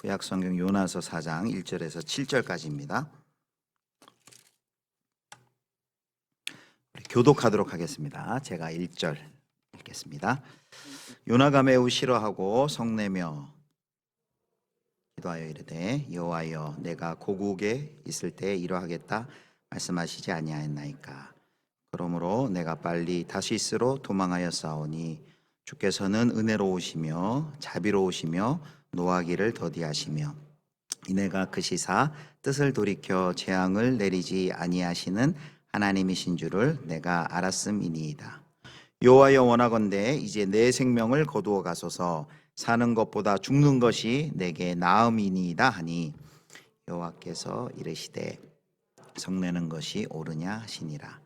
구약성경 요나서 4장 1절에서 7절까지입니다. 교독하도록 하겠습니다. 제가 1절 읽겠습니다. 요나가 매우 싫어하고 성내며 기도하여 이르되 여호와여 내가 고국에 있을 때 이러하겠다 말씀하시지 아니하였나이까. 그러므로 내가 빨리 다시스로 도망하여 싸우니 주께서는 은혜로우시며 자비로우시며 노하기를 더디하시며 이내가 그 시사 뜻을 돌이켜 재앙을 내리지 아니하시는 하나님이신 줄을 내가 알았음이니이다. 여호와여 원하건대 이제 내 생명을 거두어 가소서. 사는 것보다 죽는 것이 내게 나음이니이다 하니 여호와께서 이르시되 성내는 것이 옳으냐 하시니라.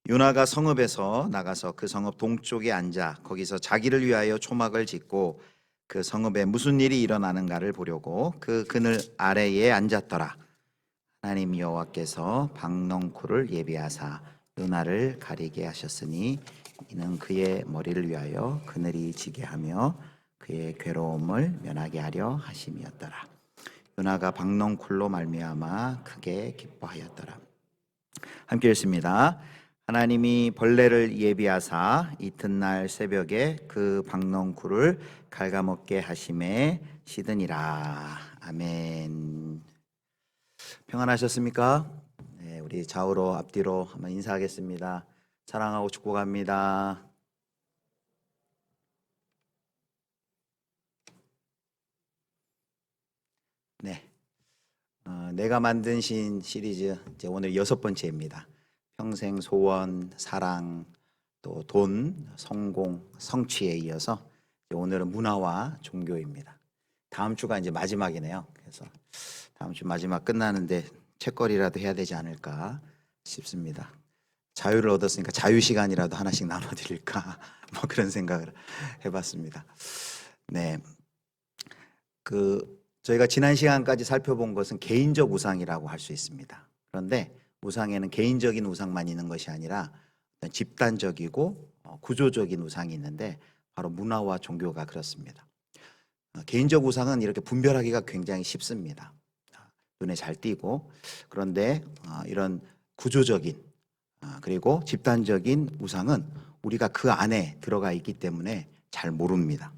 요나가 성읍에서 나가서 그 성읍 동쪽에 앉아 거기서 자기를 위하여 초막을 짓고 그 성읍에 무슨 일이 일어나는가를 보려고 그 그늘 아래에 앉았더라. 하나님 여호와께서 박넝쿨을 예비하사 요나를 가리게 하셨으니 이는 그의 머리를 위하여 그늘이 지게 하며 그의 괴로움을 면하게 하려 하심이었더라. 요나가 박넝쿨로 말미암아 크게 기뻐하였더라. 함께 읽습니다. 하나님이 벌레를 예비하사 이튿날 새벽에 그 박넝쿨을 갉아먹게 하심에 시드니라. 아멘. 평안하셨습니까? 네, 우리 좌우로 앞뒤로 한번 인사하겠습니다. 사랑하고 축복합니다. 네, 내가 만든 신 시리즈 이제 오늘 6번째입니다. 평생 소원, 사랑, 또 돈, 성공, 성취에 이어서 오늘은 문화와 종교입니다. 다음 주가 이제 마지막이네요. 그래서 다음 주 마지막 끝나는데 책거리라도 해야 되지 않을까 싶습니다. 자유를 얻었으니까 자유 시간이라도 하나씩 나눠드릴까 뭐 그런 생각을 해봤습니다. 네, 저희가 지난 시간까지 살펴본 것은 개인적 우상이라고 할 수 있습니다. 그런데 우상에는 개인적인 우상만 있는 것이 아니라 집단적이고 구조적인 우상이 있는데 바로 문화와 종교가 그렇습니다. 개인적 우상은 이렇게 분별하기가 굉장히 쉽습니다. 눈에 잘 띄고, 그런데 이런 구조적인 그리고 집단적인 우상은 우리가 그 안에 들어가 있기 때문에 잘 모릅니다.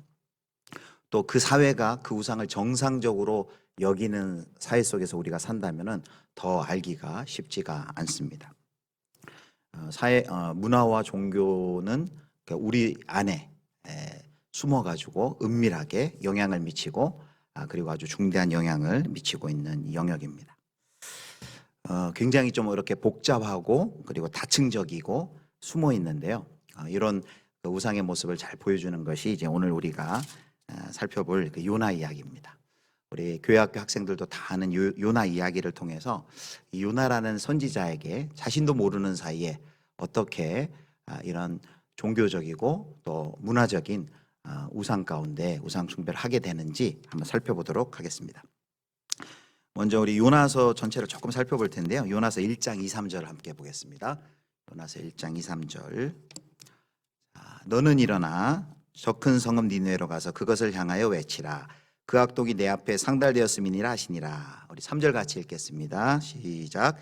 또 그 사회가 그 우상을 정상적으로 여기는 사회 속에서 우리가 산다면은 더 알기가 쉽지가 않습니다. 문화와 종교는 우리 안에 숨어가지고 은밀하게 영향을 미치고 그리고 아주 중대한 영향을 미치고 있는 영역입니다. 굉장히 좀 이렇게 복잡하고 그리고 다층적이고 숨어 있는데요. 이런 우상의 모습을 잘 보여주는 것이 이제 오늘 우리가 살펴볼 그 요나 이야기입니다. 우리 교회학교 학생들도 다 아는 요나 이야기를 통해서 이 요나라는 선지자에게 자신도 모르는 사이에 어떻게 이런 종교적이고 또 문화적인 우상 가운데 우상 숭배를 하게 되는지 한번 살펴보도록 하겠습니다. 먼저 우리 요나서 전체를 조금 살펴볼 텐데요. 요나서 1장 2, 3절 함께 보겠습니다. 요나서 1장 2, 3절. 너는 일어나 저 큰 성읍 니느웨로 가서 그것을 향하여 외치라. 그 악독이 내 앞에 상달되었음이니라 하시니라. 우리 3절 같이 읽겠습니다. 시작.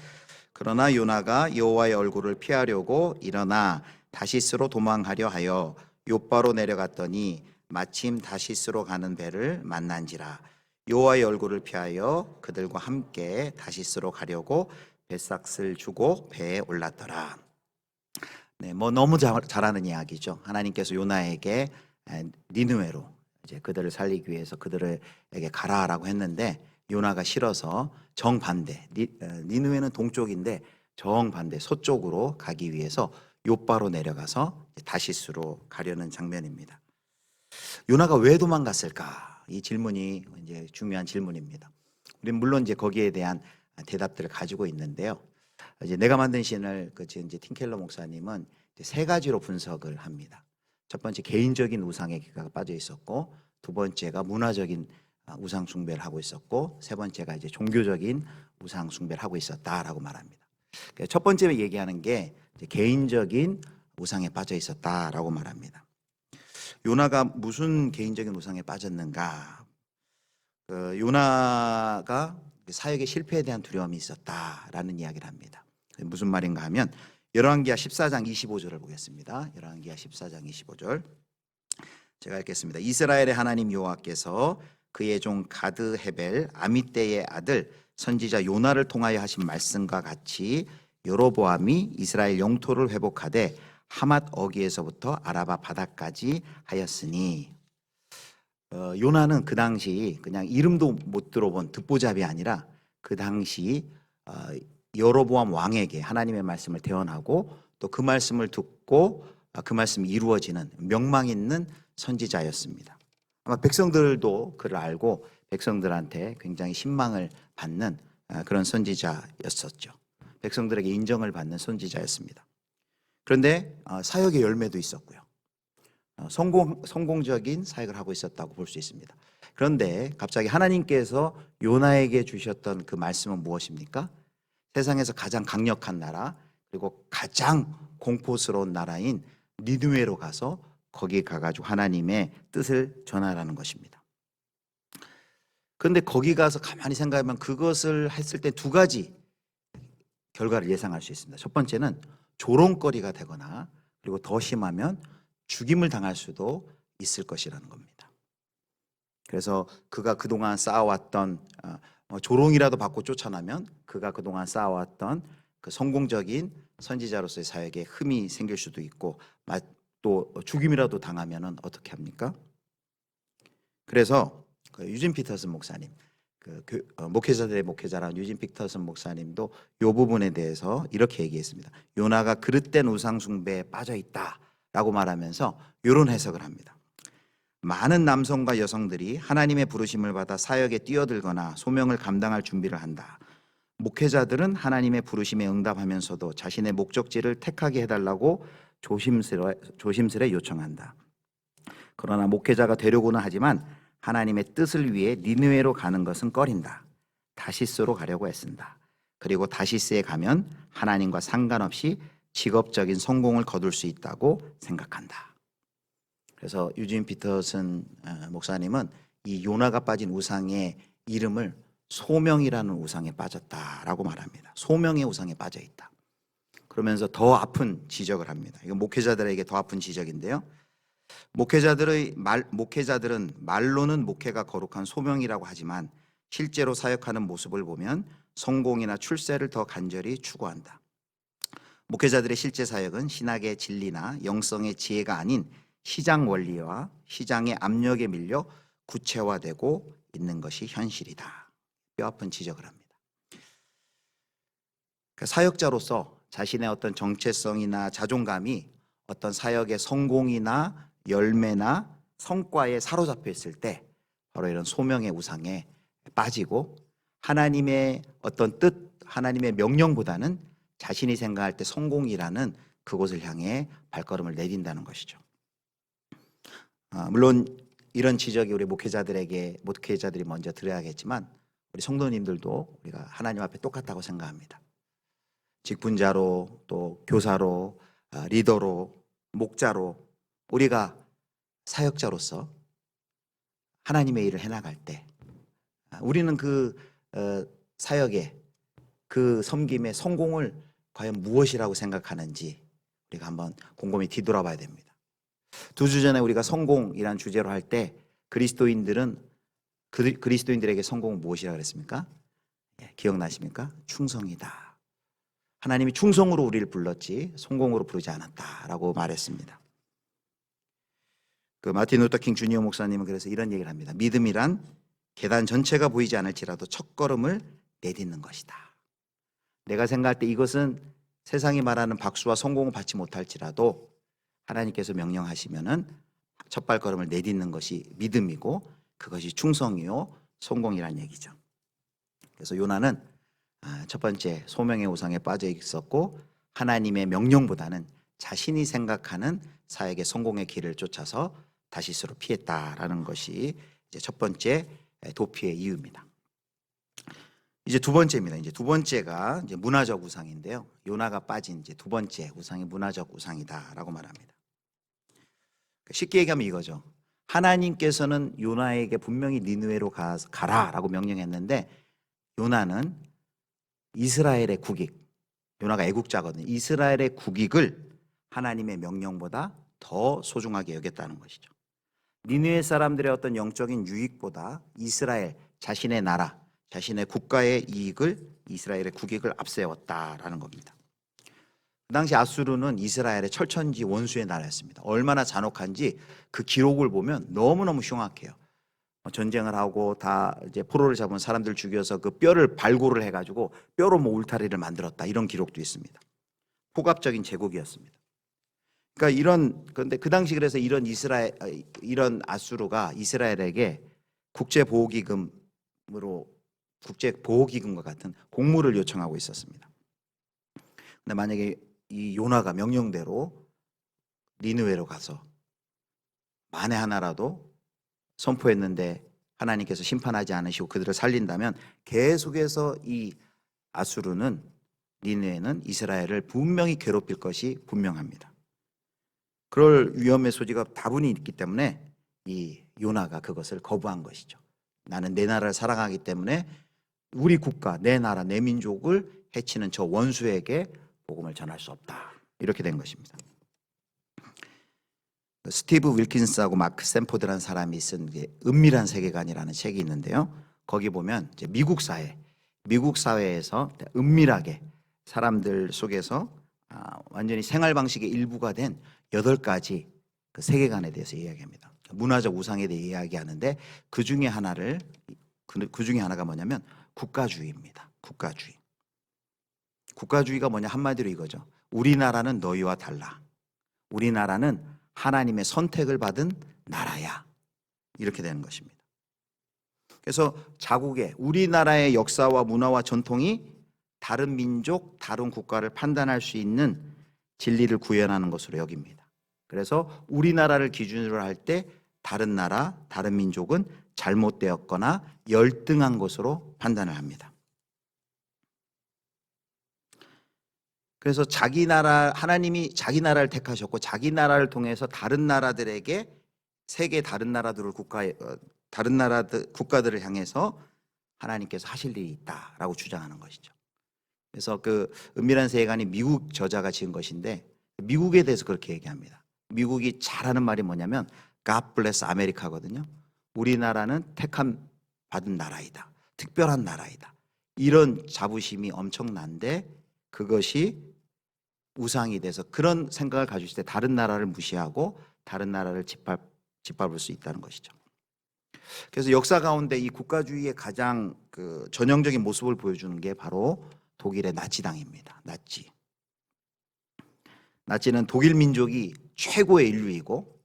그러나 요나가 여호와의 얼굴을 피하려고 일어나 다시스로 도망하려 하여 욥바로 내려갔더니 마침 다시스로 가는 배를 만난지라. 여호와의 얼굴을 피하여 그들과 함께 다시스로 가려고 뱃삭을 주고 배에 올랐더라. 네, 뭐 너무 잘하는 이야기죠. 하나님께서 요나에게 니느웨로 이제 그들을 살리기 위해서 그들에게 가라라고 했는데 요나가 싫어서 정반대. 니느웨는 동쪽인데 정반대 서쪽으로 가기 위해서 욥바로 내려가서 다시스로 가려는 장면입니다. 요나가 왜 도망갔을까? 이 질문이 이제 중요한 질문입니다. 우리는 물론 이제 거기에 대한 대답들을 가지고 있는데요. 이제 내가 만든 신을 이제 팀켈러 목사님은 이제 3가지로 분석을 합니다. 첫 번째 개인적인 우상에 기가 빠져 있었고, 두 번째가 문화적인 우상 숭배를 하고 있었고, 세 번째가 이제 종교적인 우상 숭배를 하고 있었다라고 말합니다. 첫 번째 얘기하는 게 이제 개인적인 우상에 빠져 있었다라고 말합니다. 요나가 무슨 개인적인 우상에 빠졌는가? 요나가 사역의 실패에 대한 두려움이 있었다라는 이야기를 합니다. 무슨 말인가 하면 열왕기하 14장 25절을 보겠습니다. 열왕기하 14장 25절 제가 읽겠습니다. 이스라엘의 하나님 여호와께서 그의 종 가드 헤벨 아미떼의 아들 선지자 요나를 통하여 하신 말씀과 같이 여로보암이 이스라엘 영토를 회복하되 하맛 어귀에서부터 아라바 바다까지 하였으니, 요나는 그 당시 그냥 이름도 못 들어본 듣보잡이 아니라 그 당시 여로보암 왕에게 하나님의 말씀을 대언하고 또 그 말씀을 듣고 그 말씀이 이루어지는 명망 있는 선지자였습니다. 아마 백성들도 그를 알고 백성들한테 굉장히 신망을 받는 그런 선지자였었죠. 백성들에게 인정을 받는 선지자였습니다. 그런데 사역의 열매도 있었고요. 성공적인 사역을 하고 있었다고 볼 수 있습니다. 그런데 갑자기 하나님께서 요나에게 주셨던 그 말씀은 무엇입니까? 세상에서 가장 강력한 나라 그리고 가장 공포스러운 나라인 니느웨로 가서 거기 가가지고 하나님의 뜻을 전하라는 것입니다. 그런데 거기 가서 가만히 생각하면 그것을 했을 때 두 가지 결과를 예상할 수 있습니다. 첫 번째는 조롱거리가 되거나 그리고 더 심하면 죽임을 당할 수도 있을 것이라는 겁니다. 그래서 그가 그동안 쌓아왔던 조롱이라도 받고 쫓아나면 그가 그동안 쌓아왔던 그 성공적인 선지자로서의 사역에 흠이 생길 수도 있고 또 죽임이라도 당하면 어떻게 합니까? 그래서 그 유진 피터슨 목사님, 목회자들의 목회자라는 유진 피터슨 목사님도 이 부분에 대해서 이렇게 얘기했습니다. 요나가 그릇된 우상 숭배에 빠져 있다라고 말하면서 이런 해석을 합니다. 많은 남성과 여성들이 하나님의 부르심을 받아 사역에 뛰어들거나 소명을 감당할 준비를 한다. 목회자들은 하나님의 부르심에 응답하면서도 자신의 목적지를 택하게 해달라고 조심스레 요청한다. 그러나 목회자가 되려고는 하지만 하나님의 뜻을 위해 니느웨로 가는 것은 꺼린다. 다시스로 가려고 애쓴다. 그리고 다시스에 가면 하나님과 상관없이 직업적인 성공을 거둘 수 있다고 생각한다. 그래서 유진 피터슨 목사님은 이 요나가 빠진 우상의 이름을 소명이라는 우상에 빠졌다라고 말합니다. 소명의 우상에 빠져 있다. 그러면서 더 아픈 지적을 합니다. 이건 목회자들에게 더 아픈 지적인데요. 목회자들은 말로는 목회가 거룩한 소명이라고 하지만 실제로 사역하는 모습을 보면 성공이나 출세를 더 간절히 추구한다. 목회자들의 실제 사역은 신학의 진리나 영성의 지혜가 아닌 시장 원리와 시장의 압력에 밀려 구체화되고 있는 것이 현실이다. 뼈아픈 지적을 합니다. 사역자로서 자신의 어떤 정체성이나 자존감이 어떤 사역의 성공이나 열매나 성과에 사로잡혀 있을 때 바로 이런 소명의 우상에 빠지고 하나님의 어떤 뜻, 하나님의 명령보다는 자신이 생각할 때 성공이라는 그곳을 향해 발걸음을 내딘다는 것이죠. 물론 이런 지적이 우리 목회자들이 먼저 들어야겠지만 우리 성도님들도 우리가 하나님 앞에 똑같다고 생각합니다. 직분자로 또 교사로 리더로 목자로 우리가 사역자로서 하나님의 일을 해나갈 때 우리는 그 사역의 그 섬김의 성공을 과연 무엇이라고 생각하는지 우리가 한번 곰곰이 뒤돌아봐야 됩니다. 2주 전에 우리가 성공이라는 주제로 할 때 그리스도인들에게 성공은 무엇이라고 그랬습니까? 기억나십니까? 충성이다. 하나님이 충성으로 우리를 불렀지 성공으로 부르지 않았다라고 말했습니다. 그 마틴 루터 킹 주니어 목사님은 그래서 이런 얘기를 합니다. 믿음이란 계단 전체가 보이지 않을지라도 첫걸음을 내딛는 것이다. 내가 생각할 때 이것은 세상이 말하는 박수와 성공을 받지 못할지라도 하나님께서 명령하시면은 첫 발걸음을 내딛는 것이 믿음이고 그것이 충성이요 성공이란 얘기죠. 그래서 요나는 첫 번째 소명의 우상에 빠져 있었고 하나님의 명령보다는 자신이 생각하는 사역의 성공의 길을 쫓아서 다시스로 피했다라는 것이 이제 첫 번째 도피의 이유입니다. 이제 두 번째입니다. 이제 두 번째가 이제 문화적 우상인데요. 요나가 빠진 이제 두 번째 우상이 문화적 우상이다라고 말합니다. 쉽게 얘기하면 이거죠. 하나님께서는 요나에게 분명히 니느웨로 가라라고 명령했는데 요나는 이스라엘의 국익, 요나가 애국자거든요. 이스라엘의 국익을 하나님의 명령보다 더 소중하게 여겼다는 것이죠. 니느웨 사람들의 어떤 영적인 유익보다 이스라엘 자신의 나라, 자신의 국가의 이익을, 이스라엘의 국익을 앞세웠다라는 겁니다. 그 당시 아수르는 이스라엘의 철천지 원수의 나라였습니다. 얼마나 잔혹한지 그 기록을 보면 너무너무 흉악해요. 전쟁을 하고 다 이제 포로를 잡은 사람들 죽여서 그 뼈를 발굴을 해가지고 뼈로 뭐 울타리를 만들었다, 이런 기록도 있습니다. 폭압적인 제국이었습니다. 그러니까 그런데 그 당시 그래서 이런 아수르가 이스라엘에게 국제보호기금과 같은 공물을 요청하고 있었습니다. 근데 만약에 이 요나가 명령대로 니느웨로 가서 만에 하나라도 선포했는데 하나님께서 심판하지 않으시고 그들을 살린다면 계속해서 이 아수르는, 니느웨는 이스라엘을 분명히 괴롭힐 것이 분명합니다. 그럴 위험의 소지가 다분히 있기 때문에 이 요나가 그것을 거부한 것이죠. 나는 내 나라를 사랑하기 때문에 우리 국가, 내 나라, 내 민족을 해치는 저 원수에게 복음을 전할 수 없다, 이렇게 된 것입니다. 스티브 윌킨스하고 마크 샌포드라는 사람이 쓴 은밀한 세계관이라는 책이 있는데요. 거기 보면 이제 미국 사회에서 은밀하게 사람들 속에서 완전히 생활 방식의 일부가 된 8가지 그 세계관에 대해서 이야기합니다. 문화적 우상에 대해 이야기하는데 그 중에 하나가 뭐냐면 국가주의입니다. 국가주의가 뭐냐, 한마디로 이거죠. 우리나라는 너희와 달라. 우리나라는 하나님의 선택을 받은 나라야. 이렇게 되는 것입니다. 그래서 자국의 우리나라의 역사와 문화와 전통이 다른 민족, 다른 국가를 판단할 수 있는 진리를 구현하는 것으로 여깁니다. 그래서 우리나라를 기준으로 할 때 다른 나라, 다른 민족은 잘못되었거나 열등한 것으로 판단을 합니다. 그래서 하나님이 자기 나라를 택하셨고 자기 나라를 통해서 다른 나라들에게, 세계 다른 나라들을 국가들을 향해서 하나님께서 하실 일이 있다라고 주장하는 것이죠. 그래서 그 은밀한 세계관이 미국 저자가 지은 것인데 미국에 대해서 그렇게 얘기합니다. 미국이 잘하는 말이 뭐냐면 God bless America거든요. 우리나라는 택함 받은 나라이다, 특별한 나라이다, 이런 자부심이 엄청난데 그것이 우상이 돼서 그런 생각을 가지실 때 다른 나라를 무시하고 다른 나라를 짓밟을 수 있다는 것이죠. 그래서 역사 가운데 이 국가주의의 가장 그 전형적인 모습을 보여주는 게 바로 독일의 나치당입니다. 나치는 독일 민족이 최고의 인류이고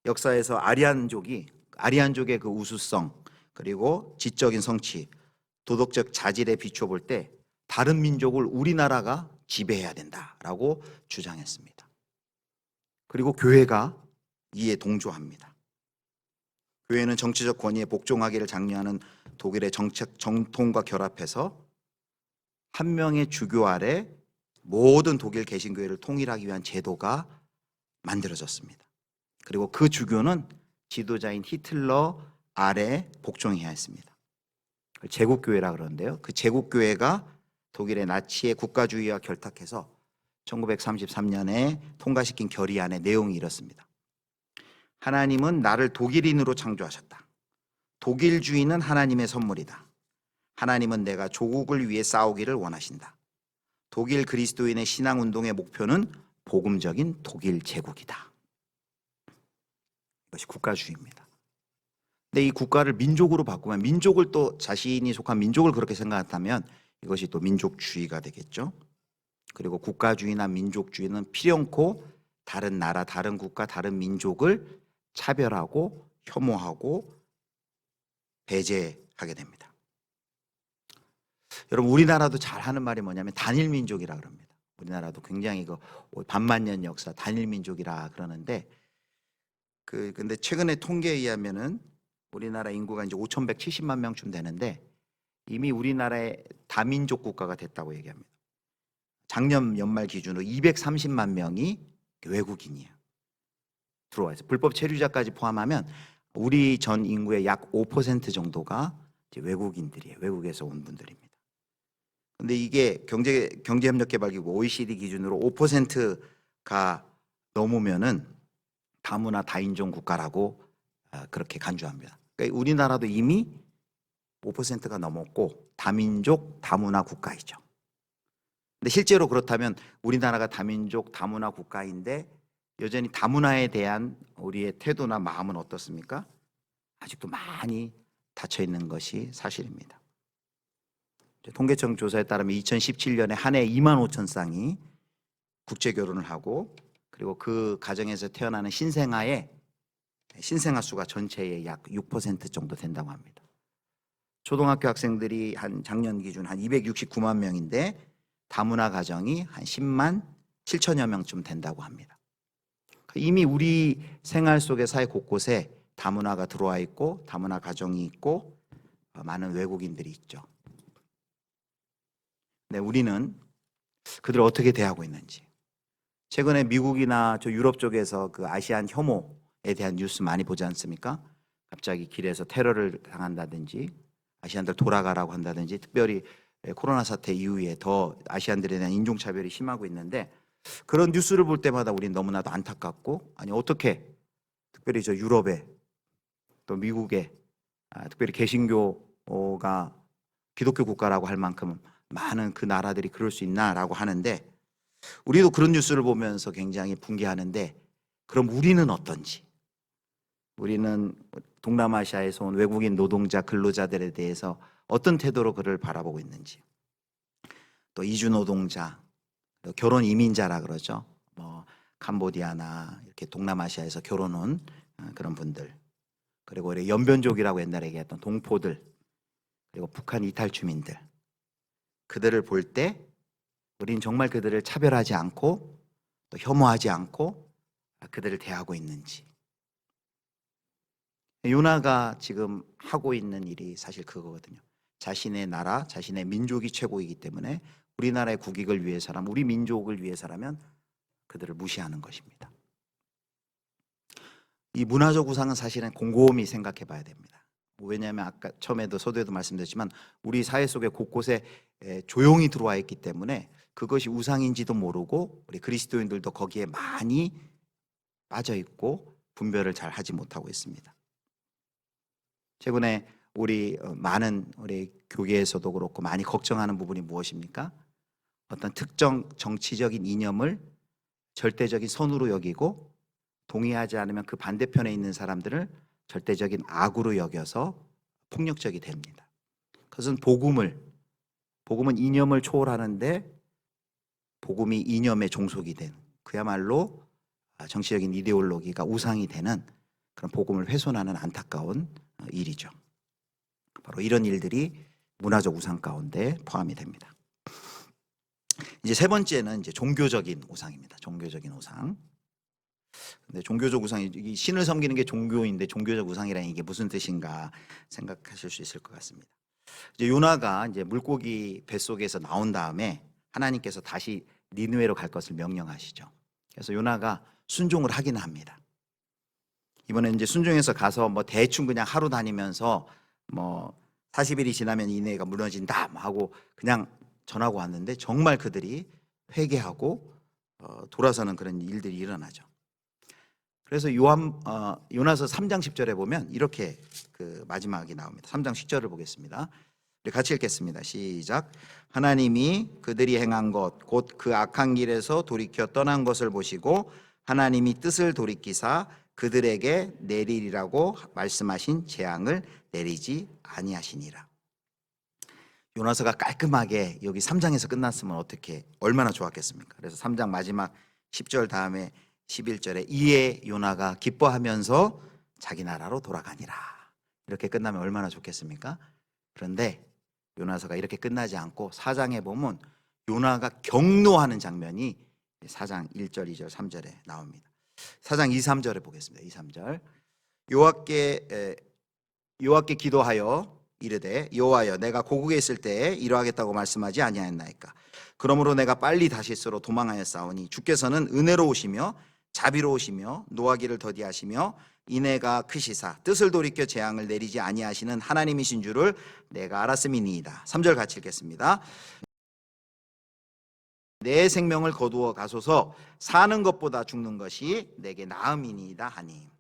역사에서 아리안족의 그 우수성, 그리고 지적인 성취, 도덕적 자질에 비춰볼 때 다른 민족을 우리나라가 지배해야 된다라고 주장했습니다. 그리고 교회가 이에 동조합니다. 교회는 정치적 권위에 복종하기를 장려하는 독일의 정책 정통과 결합해서 한 명의 주교 아래 모든 독일 개신교회를 통일하기 위한 제도가 만들어졌습니다. 그리고 그 주교는 지도자인 히틀러 아래 복종해야 했습니다. 제국교회라 그러는데요. 그 제국교회가 독일의 나치의 국가주의와 결탁해서 1933년에 통과시킨 결의안의 내용이 이렇습니다. 하나님은 나를 독일인으로 창조하셨다. 독일주의는 하나님의 선물이다. 하나님은 내가 조국을 위해 싸우기를 원하신다. 독일 그리스도인의 신앙운동의 목표는 복음적인 독일 제국이다. 이것이 국가주의입니다. 근데 이 국가를 민족으로 바꾸면, 민족을 또 자신이 속한 민족을 그렇게 생각한다면 이것이 또 민족주의가 되겠죠. 그리고 국가주의나 민족주의는 필연코 다른 나라, 다른 국가, 다른 민족을 차별하고 혐오하고 배제하게 됩니다. 여러분, 우리나라도 잘 하는 말이 뭐냐면 단일민족이라 그럽니다. 우리나라도 굉장히 그 반만년 역사 단일민족이라 그러는데 근데 최근에 통계에 의하면은 우리나라 인구가 이제 5,170만 명쯤 되는데 이미 우리나라의 다민족 국가가 됐다고 얘기합니다. 작년 연말 기준으로 230만 명이 외국인이에요. 들어와 있어요. 불법 체류자까지 포함하면 우리 전 인구의 약 5% 정도가 이제 외국인들이에요. 외국에서 온 분들입니다. 근데 이게 경제협력개발기구 OECD 기준으로 5%가 넘으면은 다문화 다인종 국가라고 그렇게 간주합니다. 그러니까 우리나라도 이미 5%가 넘었고 다민족 다문화 국가이죠. 근데 실제로 그렇다면 우리나라가 다민족 다문화 국가인데 여전히 다문화에 대한 우리의 태도나 마음은 어떻습니까? 아직도 많이 닫혀 있는 것이 사실입니다. 통계청 조사에 따르면 2017년에 한 해 2만 5천 쌍이 국제 결혼을 하고 그리고 그 가정에서 태어나는 신생아 수가 전체의 약 6% 정도 된다고 합니다. 초등학교 학생들이 한 작년 기준 한 269만 명인데 다문화 가정이 한 10만 7천여 명쯤 된다고 합니다. 이미 우리 생활 속의 사회 곳곳에 다문화가 들어와 있고 다문화 가정이 있고 많은 외국인들이 있죠. 네, 우리는 그들을 어떻게 대하고 있는지. 최근에 미국이나 저 유럽 쪽에서 그 아시안 혐오에 대한 뉴스 많이 보지 않습니까? 갑자기 길에서 테러를 당한다든지 아시안들 돌아가라고 한다든지 특별히 코로나 사태 이후에 더 아시안들에 대한 인종차별이 심하고 있는데 그런 뉴스를 볼 때마다 우리는 너무나도 안타깝고 아니 어떻게 특별히 저 유럽에 또 미국에 특별히 개신교가 기독교 국가라고 할 만큼 많은 그 나라들이 그럴 수 있나라고 하는데 우리도 그런 뉴스를 보면서 굉장히 분개하는데 그럼 우리는 어떤지 우리는 동남아시아에서 온 외국인 노동자 근로자들에 대해서 어떤 태도로 그를 바라보고 있는지 또 이주 노동자 결혼 이민자라 그러죠. 뭐 캄보디아나 이렇게 동남아시아에서 결혼 온 그런 분들 그리고 우리 연변족이라고 옛날에 얘기했던 동포들 그리고 북한 이탈 주민들 그들을 볼 때 우린 정말 그들을 차별하지 않고 또 혐오하지 않고 그들을 대하고 있는지 요나가 지금 하고 있는 일이 사실 그거거든요. 자신의 나라, 자신의 민족이 최고이기 때문에 우리나라의 국익을 위해서라면 우리 민족을 위해서라면 그들을 무시하는 것입니다. 이 문화적 우상은 사실은 곰곰이 생각해 봐야 됩니다. 왜냐하면 아까 처음에도 서두에도 말씀드렸지만 우리 사회 속에 곳곳에 조용히 들어와 있기 때문에 그것이 우상인지도 모르고 우리 그리스도인들도 거기에 많이 빠져 있고 분별을 잘 하지 못하고 있습니다. 최근에 우리 많은 우리 교계에서도 그렇고 많이 걱정하는 부분이 무엇입니까? 어떤 특정 정치적인 이념을 절대적인 선으로 여기고 동의하지 않으면 그 반대편에 있는 사람들을 절대적인 악으로 여겨서 폭력적이 됩니다. 그것은 복음은 이념을 초월하는데 복음이 이념의 종속이 된 그야말로 정치적인 이데올로기가 우상이 되는 그런 복음을 훼손하는 안타까운 일이죠. 바로 이런 일들이 문화적 우상 가운데 포함이 됩니다. 이제 세 번째는 이제 종교적인 우상입니다. 종교적인 우상. 근데 종교적 우상이 이 신을 섬기는 게 종교인데 종교적 우상이라는 이게 무슨 뜻인가 생각하실 수 있을 것 같습니다. 이제 요나가 이제 물고기 뱃속에서 나온 다음에 하나님께서 다시 니느웨로 갈 것을 명령하시죠. 그래서 요나가 순종을 하긴 합니다. 이번에 이제 순종해서 가서 뭐 대충 그냥 하루 다니면서 뭐 40일이 지나면 니느웨가 무너진다 하고 그냥 전하고 왔는데 정말 그들이 회개하고 돌아서는 그런 일들이 일어나죠. 그래서 요나서 3장 10절에 보면 이렇게 그 마지막이 나옵니다. 3장 10절을 보겠습니다. 우리 같이 읽겠습니다. 시작. 하나님이 그들이 행한 것 곧 그 악한 길에서 돌이켜 떠난 것을 보시고 하나님이 뜻을 돌이키사 그들에게 내리리라고 말씀하신 재앙을 내리지 아니하시니라. 요나서가 깔끔하게 여기 3장에서 끝났으면 얼마나 좋았겠습니까? 그래서 3장 마지막 10절 다음에 11절에 이에 요나가 기뻐하면서 자기 나라로 돌아가니라. 이렇게 끝나면 얼마나 좋겠습니까? 그런데 요나서가 이렇게 끝나지 않고 4장에 보면 요나가 경노하는 장면이 4장 1절, 2절, 3절에 나옵니다. 4장 2, 3절에 보겠습니다. 2, 3절. 여호와께 기도하여 이르되 여호와여 내가 고국에 있을 때에 이러하겠다고 말씀하지 아니하였나이까. 그러므로 내가 빨리 다시스로 도망하였사오니 주께서는 은혜로우시며 자비로우시며 노하기를 더디하시며 인애가 크시사 뜻을 돌이켜 재앙을 내리지 아니하시는 하나님이신 줄을 내가 알았음이니이다. 3절 같이 읽겠습니다. 내 생명을 거두어 가소서 사는 것보다 죽는 것이 내게 나음이니이다 하니.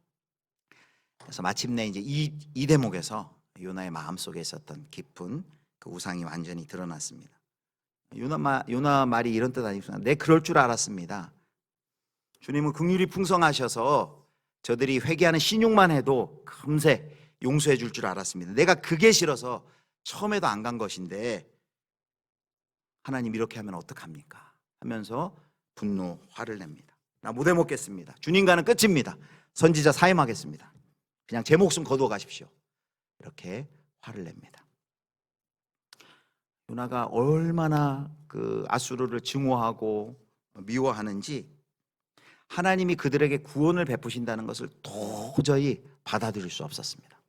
그래서 마침내 이제 이 대목에서 요나의 마음속에 있었던 깊은 그 우상이 완전히 드러났습니다. 요나 말이 이런 뜻 아니겠습니까? 내 그럴 줄 알았습니다. 주님은 긍휼이 풍성하셔서 저들이 회개하는 신용만 해도 금세 용서해 줄 줄 알았습니다. 내가 그게 싫어서 처음에도 안 간 것인데 하나님 이렇게 하면 어떡합니까? 하면서 분노, 화를 냅니다. 나 못 해먹겠습니다. 주님과는 끝입니다. 선지자 사임하겠습니다. 그냥 제 목숨 거두어 가십시오. 이렇게 화를 냅니다. 요나가 얼마나 그 아수르를 증오하고 미워하는지 하나님이 그들에게 구원을 베푸신다는 것을 도저히 받아들일 수 없었습니다.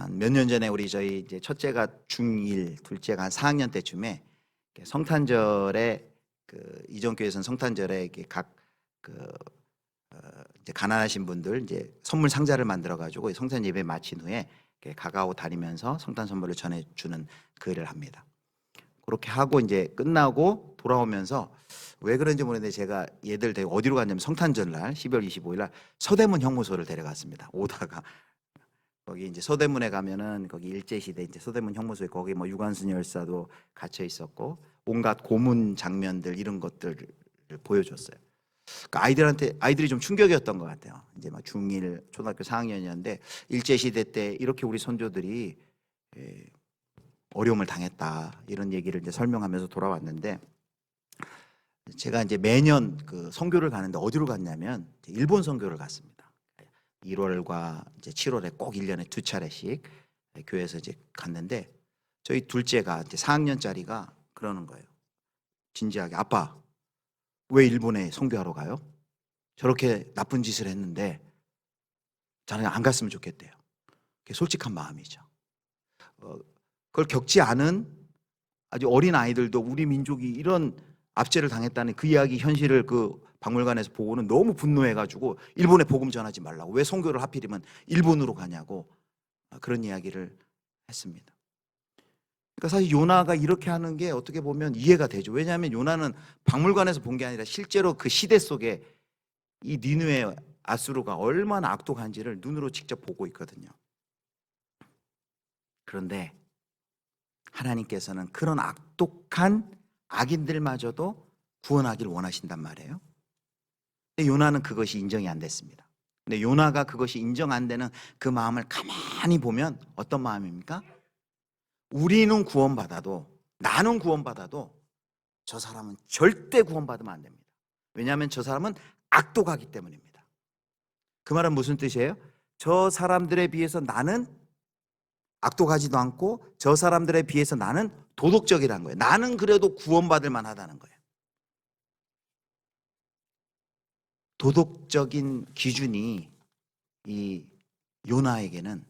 몇 년 전에 우리 저희 이제 첫째가 중1, 둘째가 한 4학년 때쯤에 성탄절에 그 이전교회에서는 성탄절에 이렇게 각 이제 가난하신 분들 이제 선물 상자를 만들어 가지고 성탄 예배 마친 후에 가가오 다니면서 성탄 선물을 전해주는 그 일을 합니다. 그렇게 하고 이제 끝나고 돌아오면서 왜 그런지 모르겠는데 제가 얘들 데리고 어디로 갔냐면 성탄절날 12월 25일 날 서대문 형무소를 데려갔습니다. 오다가 거기 이제 서대문에 가면은 거기 일제시대 이제 서대문 형무소에 거기 뭐 유관순 열사도 갇혀 있었고 온갖 고문 장면들 이런 것들을 보여줬어요. 그러니까 아이들이 좀 충격이었던 것 같아요. 이제 막 중1 초등학교 4학년이었는데 일제시대 때 이렇게 우리 선조들이 어려움을 당했다 이런 얘기를 이제 설명하면서 돌아왔는데 제가 이제 매년 그 선교를 가는데 어디로 갔냐면 일본 선교를 갔습니다. 1월과 이제 7월에 꼭 1년에 2차례씩 교회에서 이제 갔는데 저희 둘째가 이제 4학년짜리가 그러는 거예요. 진지하게 아빠 왜 일본에 선교하러 가요? 저렇게 나쁜 짓을 했는데 저는 안 갔으면 좋겠대요. 그게 솔직한 마음이죠. 그걸 겪지 않은 아주 어린 아이들도 우리 민족이 이런 압제를 당했다는 그 이야기 현실을 그 박물관에서 보고는 너무 분노해가지고 일본에 복음 전하지 말라고 왜 선교를 하필이면 일본으로 가냐고 그런 이야기를 했습니다. 그러니까 사실 요나가 이렇게 하는 게 어떻게 보면 이해가 되죠. 왜냐하면 요나는 박물관에서 본 게 아니라 실제로 그 시대 속에 이 니느웨 아수르가 얼마나 악독한지를 눈으로 직접 보고 있거든요. 그런데 하나님께서는 그런 악독한 악인들마저도 구원하기를 원하신단 말이에요. 근데 요나는 그것이 인정이 안 됐습니다. 근데 요나가 그것이 인정 안 되는 그 마음을 가만히 보면 어떤 마음입니까? 우리는 구원받아도 나는 구원받아도 저 사람은 절대 구원받으면 안 됩니다. 왜냐하면 저 사람은 악독하기 때문입니다. 그 말은 무슨 뜻이에요? 저 사람들에 비해서 나는 악독하지도 않고 저 사람들에 비해서 나는 도덕적이라는 거예요. 나는 그래도 구원받을 만하다는 거예요. 도덕적인 기준이 이 요나에게는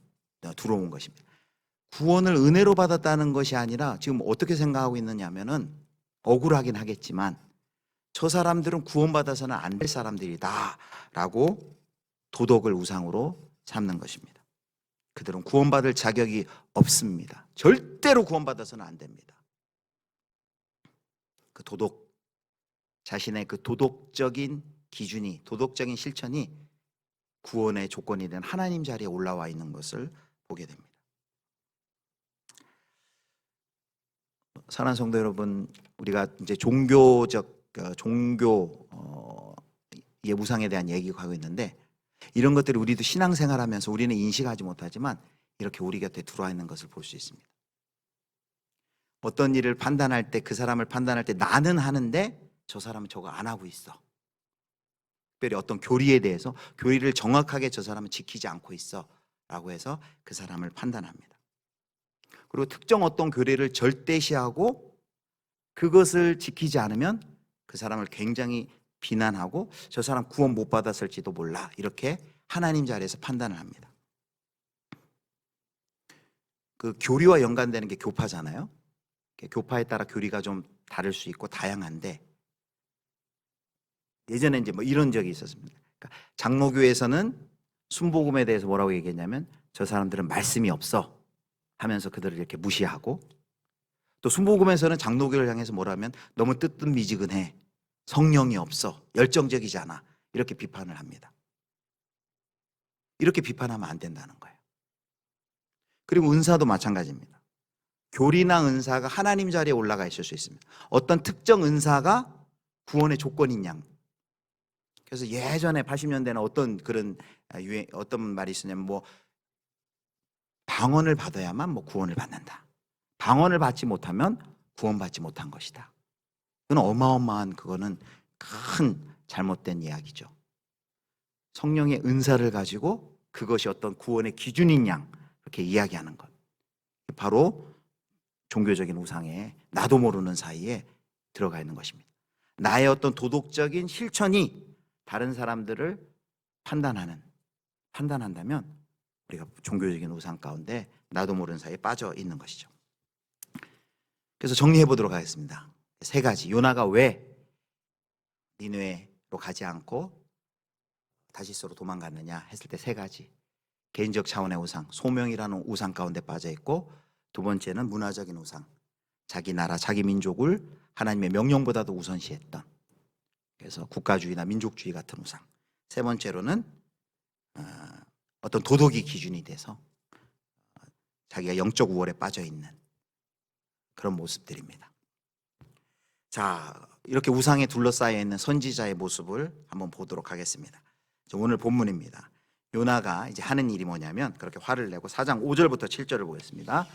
들어온 것입니다. 구원을 은혜로 받았다는 것이 아니라 지금 어떻게 생각하고 있느냐면은 억울하긴 하겠지만 저 사람들은 구원받아서는 안 될 사람들이다 라고 도덕을 우상으로 삼는 것입니다. 그들은 구원받을 자격이 없습니다. 절대로 구원받아서는 안 됩니다. 그 자신의 그 도덕적인 기준이, 도덕적인 실천이 구원의 조건이 된 하나님 자리에 올라와 있는 것을 보게 됩니다. 사랑하는 성도 여러분, 우리가 이제 종교 우상에 대한 얘기가 하고 있는데 이런 것들이 우리도 신앙생활하면서 우리는 인식하지 못하지만 이렇게 우리 곁에 들어와 있는 것을 볼 수 있습니다. 어떤 일을 판단할 때 그 사람을 판단할 때 나는 하는데 저 사람은 저거 안 하고 있어. 특별히 어떤 교리에 대해서 교리를 정확하게 저 사람은 지키지 않고 있어 라고 해서 그 사람을 판단합니다. 그리고 특정 어떤 교리를 절대시하고 그것을 지키지 않으면 그 사람을 굉장히 비난하고 저 사람 구원 못 받았을지도 몰라 이렇게 하나님 자리에서 판단을 합니다. 그 교리와 연관되는 게 교파잖아요. 교파에 따라 교리가 좀 다를 수 있고 다양한데 예전에 이제 뭐 이런 적이 있었습니다. 그러니까 장로교에서는 순복음에 대해서 뭐라고 얘기했냐면 저 사람들은 말씀이 없어 하면서 그들을 이렇게 무시하고, 또 순복음에서는 장로교를 향해서 뭐라면 너무 뜨뜻미지근해, 성령이 없어, 열정적이지 않아, 이렇게 비판을 합니다. 이렇게 비판하면 안 된다는 거예요. 그리고 은사도 마찬가지입니다. 교리나 은사가 하나님 자리에 올라가 있을 수 있습니다. 어떤 특정 은사가 구원의 조건인 양. 그래서 예전에 80년대는 어떤 그런 어떤 말이 있었냐면 뭐 방언을 받아야만 뭐 구원을 받는다. 방언을 받지 못하면 구원받지 못한 것이다. 그건 어마어마한, 그거는 큰 잘못된 이야기죠. 성령의 은사를 가지고 그것이 어떤 구원의 기준인 양 이렇게 이야기하는 것. 바로 종교적인 우상에 나도 모르는 사이에 들어가 있는 것입니다. 나의 어떤 도덕적인 실천이 다른 사람들을 판단한다면 우리가 종교적인 우상 가운데 나도 모르는 사이에 빠져 있는 것이죠. 그래서 정리해 보도록 하겠습니다. 세 가지. 요나가 왜 니느웨로 가지 않고 다시스로 도망갔느냐 했을 때 세 가지. 개인적 차원의 우상, 소명이라는 우상 가운데 빠져 있고, 두 번째는 문화적인 우상, 자기 나라, 자기 민족을 하나님의 명령보다도 우선시했던, 그래서 국가주의나 민족주의 같은 우상. 세 번째로는 어떤 도덕이 기준이 돼서 자기가 영적 우월에 빠져 있는 그런 모습들입니다. 자, 이렇게 우상에 둘러싸여 있는 선지자의 모습을 한번 보도록 하겠습니다. 오늘 본문입니다. 요나가 이제 하는 일이 뭐냐면 그렇게 화를 내고 4장 5절부터 7절을 보겠습니다.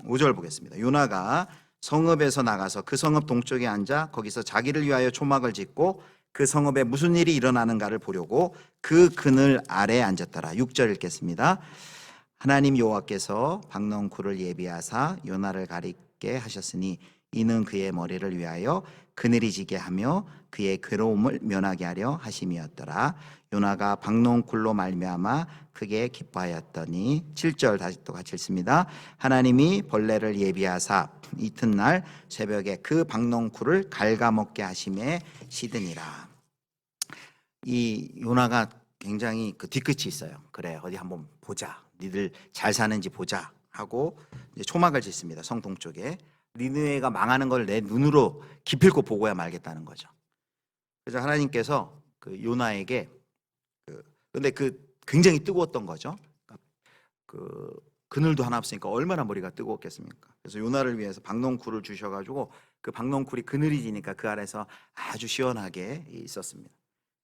5절 보겠습니다. 요나가 성읍에서 나가서 그 성읍 동쪽에 앉아 거기서 자기를 위하여 초막을 짓고 그 성읍에 무슨 일이 일어나는가를 보려고 그 그늘 아래 앉았더라. 6절 읽겠습니다. 하나님 여호와께서 박농쿨을 예비하사 요나를 가리게 하셨으니 이는 그의 머리를 위하여 그늘이 지게 하며 그의 괴로움을 면하게 하려 하심이었더라. 요나가 박농쿨로 말미암아 크게 기뻐하였더니 7절 다시 또 같이 읽습니다. 하나님이 벌레를 예비하사 이튿날 새벽에 그 박농쿨을 갉아먹게 하심에 시드니라. 이 요나가 굉장히 그 뒤끝이 있어요. 그래, 어디 한번 보자, 니들 잘 사는지 보자 하고 이제 초막을 짓습니다. 성 동쪽에. 니느웨가 망하는 걸 내 눈으로 기필코 보고야 말겠다는 거죠. 그래서 하나님께서 그 요나에게 근데 굉장히 뜨거웠던 거죠. 그 그늘도 하나 없으니까 얼마나 머리가 뜨거웠겠습니까? 그래서 요나를 위해서 박농쿨을 주셔가지고 그 박농쿨이 그늘이 지니까 그 아래서 아주 시원하게 있었습니다.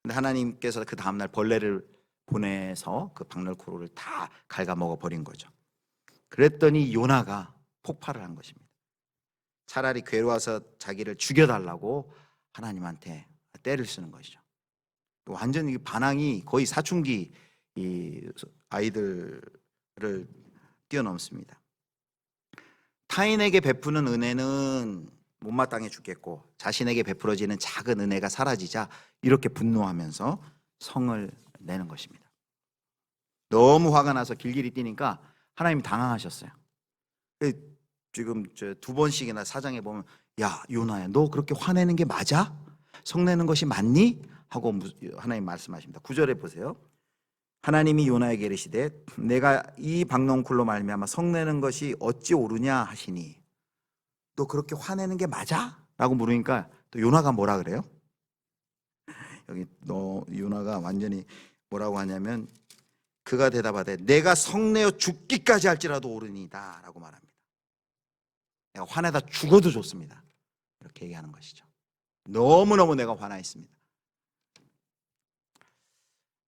근데 하나님께서 그 다음날 벌레를 보내서 그 박농쿨을 다 갉아먹어 버린 거죠. 그랬더니 요나가 폭발을 한 것입니다. 차라리 괴로워서 자기를 죽여달라고 하나님한테 떼를 쓰는 것이죠. 완전히 반항이 거의 사춘기 이 아이들을 뛰어넘습니다. 타인에게 베푸는 은혜는 못마땅해 죽겠고 자신에게 베풀어지는 작은 은혜가 사라지자 이렇게 분노하면서 성을 내는 것입니다. 너무 화가 나서 길길이 뛰니까 하나님이 당황하셨어요. 지금 두 번씩이나 사장에 보면 야 요나야 너 그렇게 화내는 게 맞아? 성내는 것이 맞니? 하고 하나님 말씀하십니다. 9절에 보세요. 하나님이 요나에게 이르시되 내가 이 박농쿨로 말미암아 성내는 것이 어찌 옳으냐 하시니 너 그렇게 화내는 게 맞아? 라고 물으니까 또 요나가 뭐라 그래요? 여기 요나가 완전히 뭐라고 하냐면 그가 대답하되 내가 성내어 죽기까지 할지라도 옳으니다 라고 말합니다. 내가 화내다 죽어도 좋습니다. 이렇게 얘기하는 것이죠. 너무너무 내가 화나 있습니다.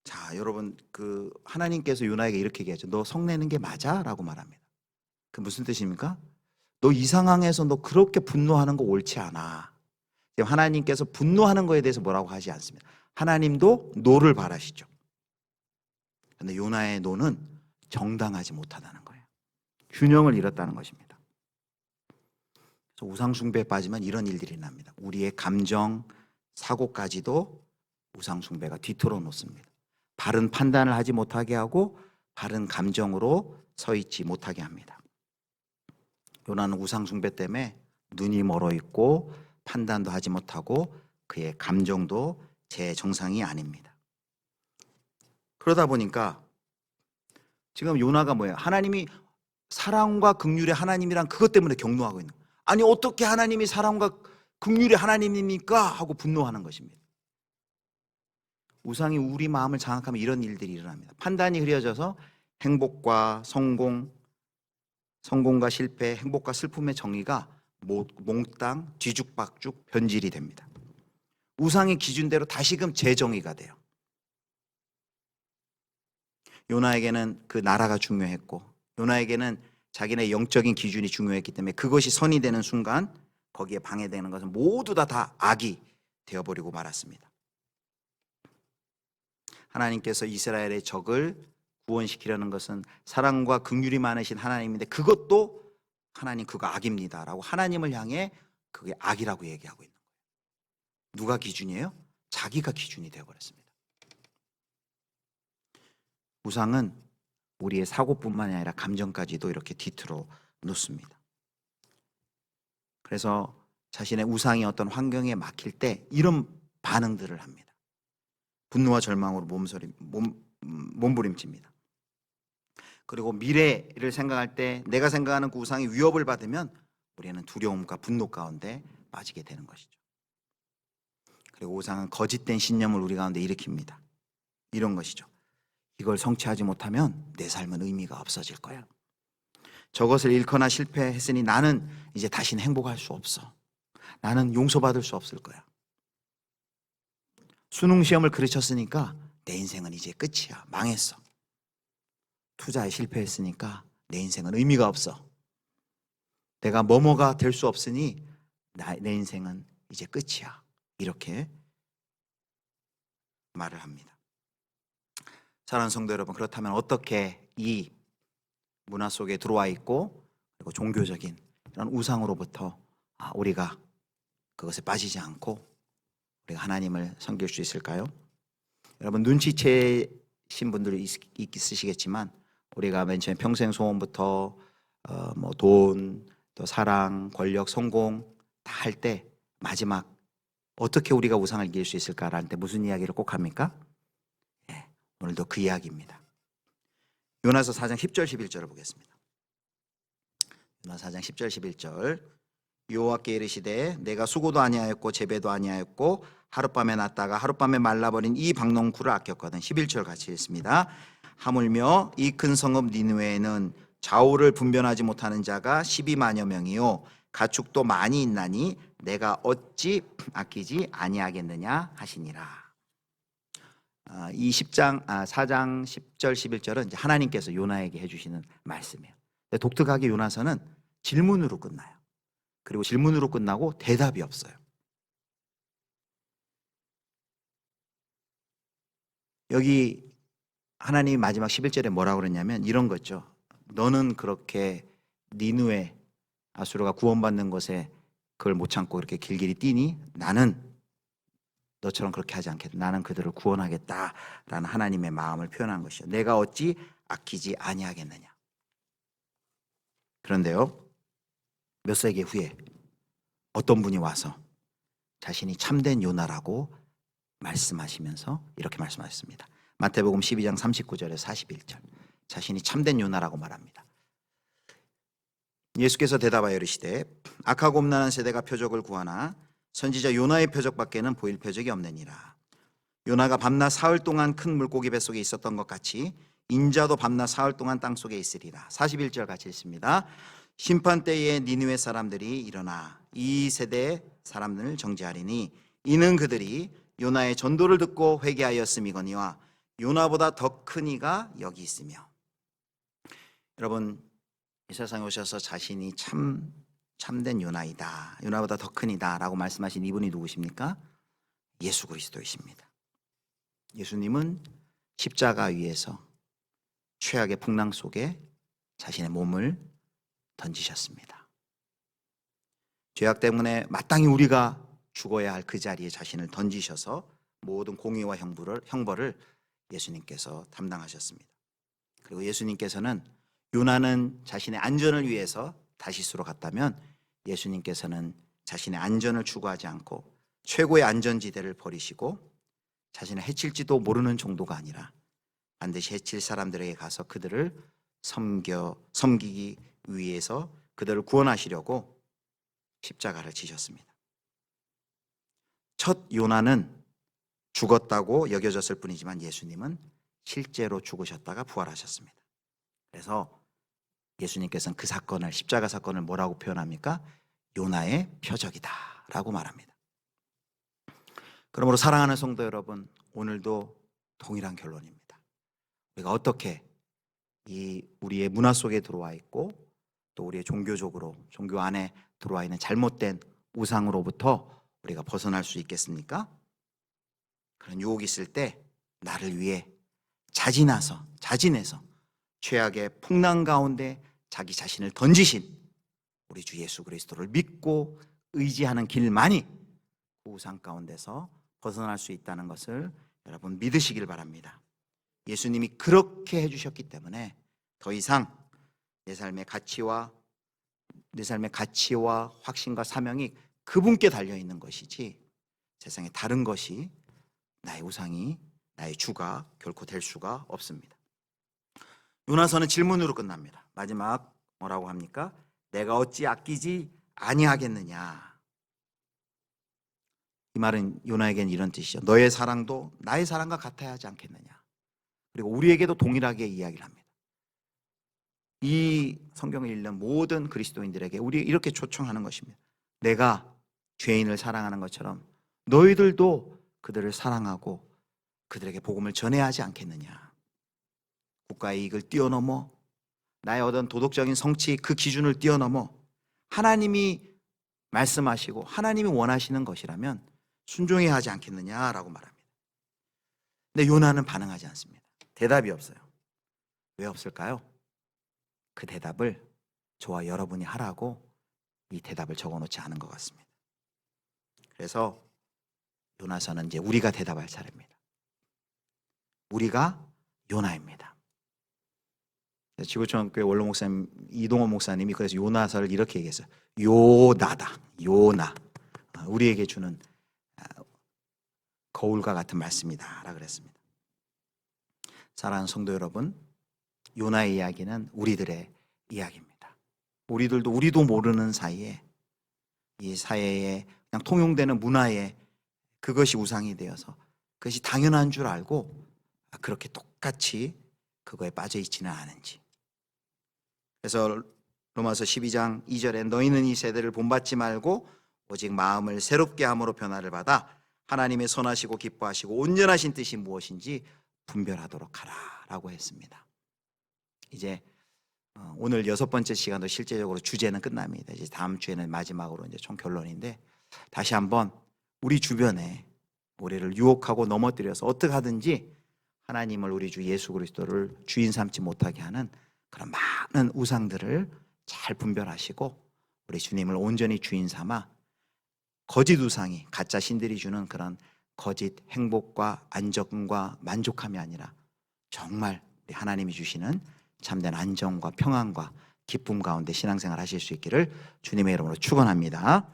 자, 여러분 그 하나님께서 요나에게 이렇게 얘기하죠. 너 성내는 게 맞아? 라고 말합니다. 그 무슨 뜻입니까? 너 이 상황에서 너 그렇게 분노하는 거 옳지 않아. 하나님께서 분노하는 거에 대해서 뭐라고 하지 않습니다. 하나님도 노를 바라시죠. 그런데 요나의 노는 정당하지 못하다는 거예요. 균형을 잃었다는 것입니다. 그래서 우상숭배에 빠지면 이런 일들이 납니다. 우리의 감정, 사고까지도 우상숭배가 뒤틀어 놓습니다. 바른 판단을 하지 못하게 하고 바른 감정으로 서 있지 못하게 합니다. 요나는 우상숭배 때문에 눈이 멀어 있고 판단도 하지 못하고 그의 감정도 제 정상이 아닙니다. 그러다 보니까 지금 요나가 뭐예요? 하나님이 사랑과 긍휼의 하나님이란 그것 때문에 경노하고 있는 거예요. 아니 어떻게 하나님이 사랑과 긍휼의 하나님입니까? 하고 분노하는 것입니다. 우상이 우리 마음을 장악하면 이런 일들이 일어납니다. 판단이 흐려져서 행복과 성공, 성공과 실패, 행복과 슬픔의 정의가 몽땅 뒤죽박죽 변질이 됩니다. 우상의 기준대로 다시금 재정의가 돼요. 요나에게는 그 나라가 중요했고 요나에게는 자기네 영적인 기준이 중요했기 때문에 그것이 선이 되는 순간 거기에 방해되는 것은 모두 다 악이 되어버리고 말았습니다. 하나님께서 이스라엘의 적을 구원시키려는 것은 사랑과 긍휼이 많으신 하나님인데 그것도 하나님 그거 악입니다 라고 하나님을 향해 그게 악이라고 얘기하고 있는 거예요. 누가 기준이에요? 자기가 기준이 되어버렸습니다. 우상은 우리의 사고뿐만이 아니라 감정까지도 이렇게 뒤틀어 놓습니다. 그래서 자신의 우상이 어떤 환경에 막힐 때 이런 반응들을 합니다. 분노와 절망으로 몸부림칩니다. 그리고 미래를 생각할 때 내가 생각하는 그 우상이 위협을 받으면 우리는 두려움과 분노 가운데 빠지게 되는 것이죠. 그리고 우상은 거짓된 신념을 우리 가운데 일으킵니다. 이런 것이죠. 이걸 성취하지 못하면 내 삶은 의미가 없어질 거야. 저것을 잃거나 실패했으니 나는 이제 다시는 행복할 수 없어. 나는 용서받을 수 없을 거야. 수능 시험을 그르쳤으니까 내 인생은 이제 끝이야. 망했어. 투자에 실패했으니까 내 인생은 의미가 없어. 내가 뭐뭐가 될 수 없으니 내 인생은 이제 끝이야. 이렇게 말을 합니다. 사랑하는 성도 여러분, 그렇다면 어떻게 이 문화 속에 들어와 있고 그리고 종교적인 이런 우상으로부터 우리가 그것에 빠지지 않고 우리가 하나님을 섬길 수 있을까요? 여러분 눈치채신 분들이 있으시겠지만 우리가 맨 처음에 평생 소원부터 돈, 또 사랑, 권력, 성공 다 할 때 마지막 어떻게 우리가 우상을 이길 수 있을까라는 때 무슨 이야기를 꼭 합니까? 오늘도 그 이야기입니다. 요나서 4장 10절 11절을 보겠습니다. 요나서 4장 10절 11절 여호와께 이르시되 내가 수고도 아니하였고 재배도 아니하였고 하룻밤에 났다가 하룻밤에 말라버린 이 박농쿨을 아꼈거든. 11절 같이 읽습니다. 하물며 이 큰 성읍 니느웨에는 좌우를 분별하지 못하는 자가 12만여 명이요 가축도 많이 있나니 내가 어찌 아끼지 아니하겠느냐 하시니라. 이 4장 10절 11절은 이제 하나님께서 요나에게 해주시는 말씀이에요. 독특하게 요나서는 질문으로 끝나요. 그리고 질문으로 끝나고 대답이 없어요. 여기 하나님이 마지막 11절에 뭐라고 그랬냐면 이런 거죠. 너는 그렇게 니느웨 아수르가 구원받는 것에 그걸 못 참고 이렇게 길길이 뛰니 나는 너처럼 그렇게 하지 않겠다. 나는 그들을 구원하겠다라는 하나님의 마음을 표현한 것이요. 내가 어찌 아끼지 아니하겠느냐. 그런데요. 몇 세기 후에 어떤 분이 와서 자신이 참된 요나라고 말씀하시면서 이렇게 말씀하셨습니다. 마태복음 12장 39절에서 41절. 자신이 참된 요나라고 말합니다. 예수께서 대답하여 이르시되 악하고 음란한 세대가 표적을 구하나 선지자 요나의 표적밖에는 보일 표적이 없느니라. 요나가 밤낮 사흘 동안 큰 물고기 뱃속에 있었던 것 같이 인자도 밤낮 사흘 동안 땅속에 있으리라. 41절 같이 읽습니다. 심판 때에 니느웨 사람들이 일어나 이 세대의 사람들을 정죄하리니 이는 그들이 요나의 전도를 듣고 회개하였음이거니와 요나보다 더 큰 이가 여기 있으며. 여러분 이 세상에 오셔서 자신이 참된 요나이다, 요나보다 더 큰 이다 라고 말씀하신 이분이 누구십니까? 예수 그리스도이십니다. 예수님은 십자가 위에서 최악의 풍랑 속에 자신의 몸을 던지셨습니다. 죄악 때문에 마땅히 우리가 죽어야 할 그 자리에 자신을 던지셔서 모든 공의와 형벌을 예수님께서 담당하셨습니다. 그리고 예수님께서는 요나는 자신의 안전을 위해서 다시스로 갔다면 예수님께서는 자신의 안전을 추구하지 않고 최고의 안전지대를 버리시고 자신을 해칠지도 모르는 정도가 아니라 반드시 해칠 사람들에게 가서 그들을 섬기기 위해서 그들을 구원하시려고 십자가를 지셨습니다. 첫 요나는 죽었다고 여겨졌을 뿐이지만 예수님은 실제로 죽으셨다가 부활하셨습니다. 그래서 예수님께서는 그 사건을, 십자가 사건을 뭐라고 표현합니까? 요나의 표적이다 라고 말합니다. 그러므로 사랑하는 성도 여러분, 오늘도 동일한 결론입니다. 우리가 어떻게 이 우리의 문화 속에 들어와 있고 또 우리의 종교 안에 들어와 있는 잘못된 우상으로부터 우리가 벗어날 수 있겠습니까? 그런 유혹이 있을 때 나를 위해 자진해서 최악의 풍랑 가운데 자기 자신을 던지신 우리 주 예수 그리스도를 믿고 의지하는 길만이 그 우상 가운데서 벗어날 수 있다는 것을 여러분 믿으시길 바랍니다. 예수님이 그렇게 해주셨기 때문에 더 이상 내 삶의 가치와 확신과 사명이 그분께 달려있는 것이지 세상에 다른 것이 나의 우상이 나의 주가 결코 될 수가 없습니다. 요나서는 질문으로 끝납니다. 마지막 뭐라고 합니까? 내가 어찌 아끼지 아니하겠느냐. 이 말은 요나에게는 이런 뜻이죠. 너의 사랑도 나의 사랑과 같아야 하지 않겠느냐. 그리고 우리에게도 동일하게 이야기를 합니다. 이 성경을 읽는 모든 그리스도인들에게 우리 이렇게 초청하는 것입니다. 내가 죄인을 사랑하는 것처럼 너희들도 그들을 사랑하고 그들에게 복음을 전해야 하지 않겠느냐. 국가의 이익을 뛰어넘어 나의 어떤 도덕적인 성취 그 기준을 뛰어넘어 하나님이 말씀하시고 하나님이 원하시는 것이라면 순종해야 하지 않겠느냐라고 말합니다. 근데 요나는 반응하지 않습니다. 대답이 없어요. 왜 없을까요? 그 대답을 저와 여러분이 하라고 이 대답을 적어놓지 않은 것 같습니다. 그래서 요나서는 이제 우리가 대답할 차례입니다. 우리가 요나입니다. 지구촌교회 원로 목사님 이동원 목사님이 그래서 요나서를 이렇게 얘기했어요. 요나다. 요나. 우리에게 주는 거울과 같은 말씀이다 라고 그랬습니다. 사랑하는 성도 여러분, 요나의 이야기는 우리들의 이야기입니다. 우리도 모르는 사이에 이 사회에 그냥 통용되는 문화에 그것이 우상이 되어서 그것이 당연한 줄 알고 그렇게 똑같이 그거에 빠져 있지는 않은지. 그래서 로마서 12장 2절에 너희는 이 세대를 본받지 말고 오직 마음을 새롭게 함으로 변화를 받아 하나님의 선하시고 기뻐하시고 온전하신 뜻이 무엇인지 분별하도록 하라 라고 했습니다. 이제 오늘 6번째 시간도 실제적으로 주제는 끝납니다. 이제 다음 주에는 마지막으로 이제 총 결론인데 다시 한번 우리 주변에 우리를 유혹하고 넘어뜨려서 어떻게 하든지 하나님을 우리 주 예수 그리스도를 주인 삼지 못하게 하는 그런 많은 우상들을 잘 분별하시고 우리 주님을 온전히 주인 삼아 거짓 우상이 가짜 신들이 주는 그런 거짓 행복과 안정과 만족함이 아니라 정말 우리 하나님이 주시는 참된 안정과 평안과 기쁨 가운데 신앙생활 하실 수 있기를 주님의 이름으로 축원합니다.